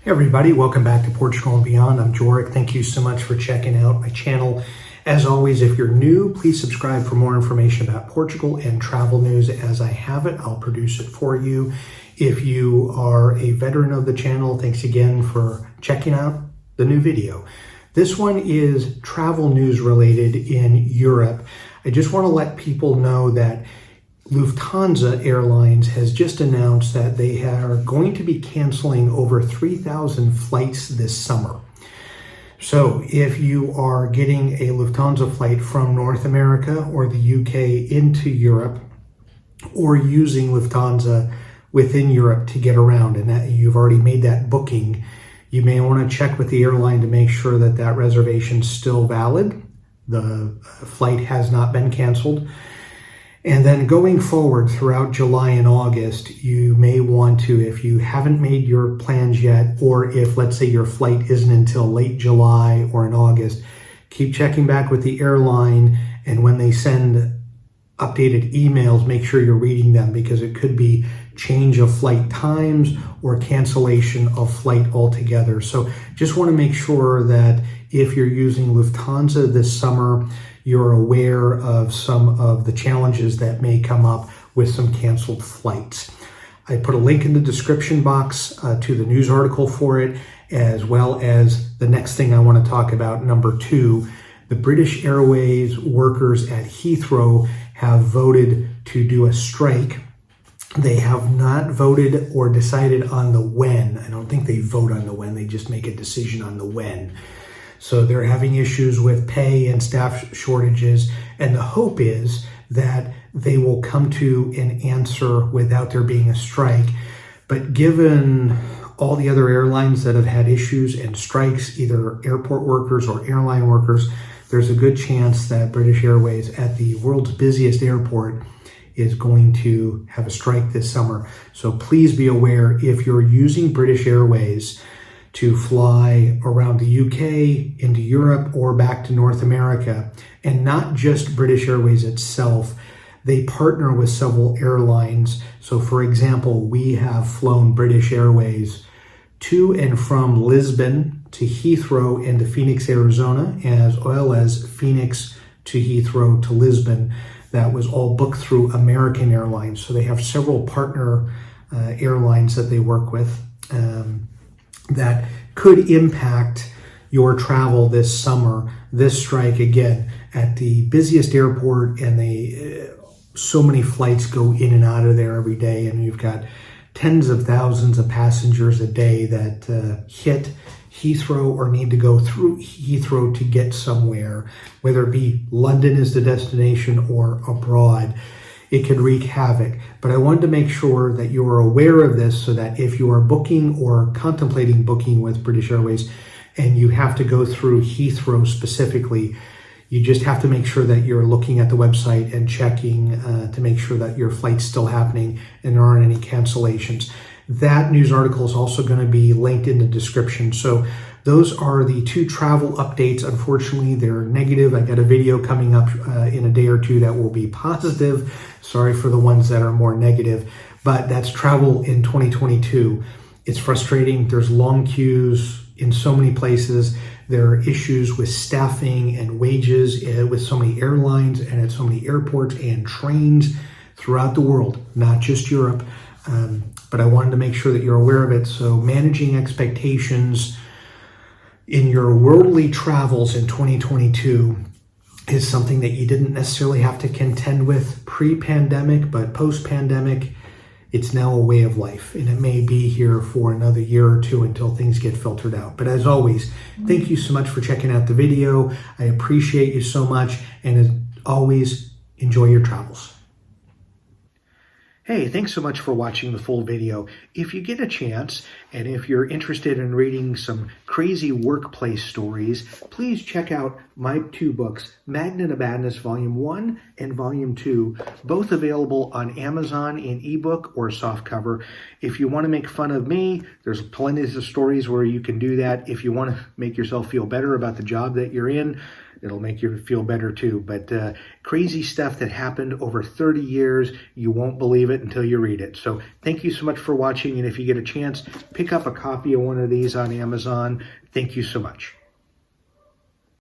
Hey everybody, welcome back to Portugal and Beyond. I'm Jorik. Thank you so much for checking out my channel. As always, if you're new, please subscribe for more information about Portugal and travel news. As I have it, I'll produce it for you. If you are a veteran of the channel, thanks again for checking out the new video. This one is travel news related in Europe. I just want to let people know that Lufthansa Airlines has just announced that they are going to be canceling over 3,000 flights this summer. So if you are getting a Lufthansa flight from North America or the UK into Europe, or using Lufthansa within Europe to get around, and that you've already made that booking, you may want to check with the airline to make sure that that reservation is still valid. The flight has not been canceled. And then going forward throughout July and August, you may want to, if you haven't made your plans yet, or if, let's say, your flight isn't until late July or in August, keep checking back with the airline. And when they send updated emails, make sure you're reading them, because it could be change of flight times or cancellation of flight altogether. So just want to make sure that if you're using Lufthansa this summer, you're aware of some of the challenges that may come up with some canceled flights. I put a link in the description box to the news article for it, as well as the next thing I want to talk about, number 2. The British Airways workers at Heathrow have voted to do a strike. They have not voted or decided on the when. I don't think they vote on the when, they just make a decision on the when. So they're having issues with pay and staff shortages, and the hope is that they will come to an answer without there being a strike. But given all the other airlines that have had issues and strikes, either airport workers or airline workers, there's a good chance that British Airways, at the world's busiest airport, is going to have a strike this summer. So please be aware, if you're using British Airways to fly around the UK, into Europe, or back to North America, and not just British Airways itself, they partner with several airlines. So for example, we have flown British Airways to and from Lisbon to Heathrow and to Phoenix, Arizona, as well as Phoenix to Heathrow to Lisbon. That was all booked through American Airlines. So they have several partner airlines that they work with that could impact your travel this summer. This strike, again, at the busiest airport, and so many flights go in and out of there every day, and you've got tens of thousands of passengers a day that hit Heathrow or need to go through Heathrow to get somewhere, whether it be London as the destination or abroad. It could wreak havoc. But I wanted to make sure that you are aware of this, so that if you are booking or contemplating booking with British Airways and you have to go through Heathrow specifically, you just have to make sure that you're looking at the website and checking to make sure that your flight's still happening and there aren't any cancellations. That news article is also going to be linked in the description. So those are the 2 travel updates. Unfortunately, they're negative. I got a video coming up in a day or 2 that will be positive. Sorry for the ones that are more negative, but that's travel in 2022. It's frustrating. There's long queues in so many places. There are issues with staffing and wages with so many airlines and at so many airports and trains throughout the world, not just Europe. But I wanted to make sure that you're aware of it. So managing expectations in your worldly travels in 2022 is something that you didn't necessarily have to contend with pre-pandemic, but post-pandemic, it's now a way of life, and it may be here for another year or 2 until things get filtered out. But as always, thank you so much for checking out the video. I appreciate you so much, and as always, enjoy your travels. Hey, thanks so much for watching the full video. If you get a chance, and if you're interested in reading some crazy workplace stories, please check out my 2 books, Magnet of Madness Volume 1 and Volume 2, both available on Amazon in ebook or softcover. If you want to make fun of me, there's plenty of stories where you can do that. If you want to make yourself feel better about the job that you're in, It'll make you feel better too. But crazy stuff that happened over 30 years. You won't believe it until you read it. So thank you so much for watching. And if you get a chance, pick up a copy of one of these on Amazon. Thank you so much.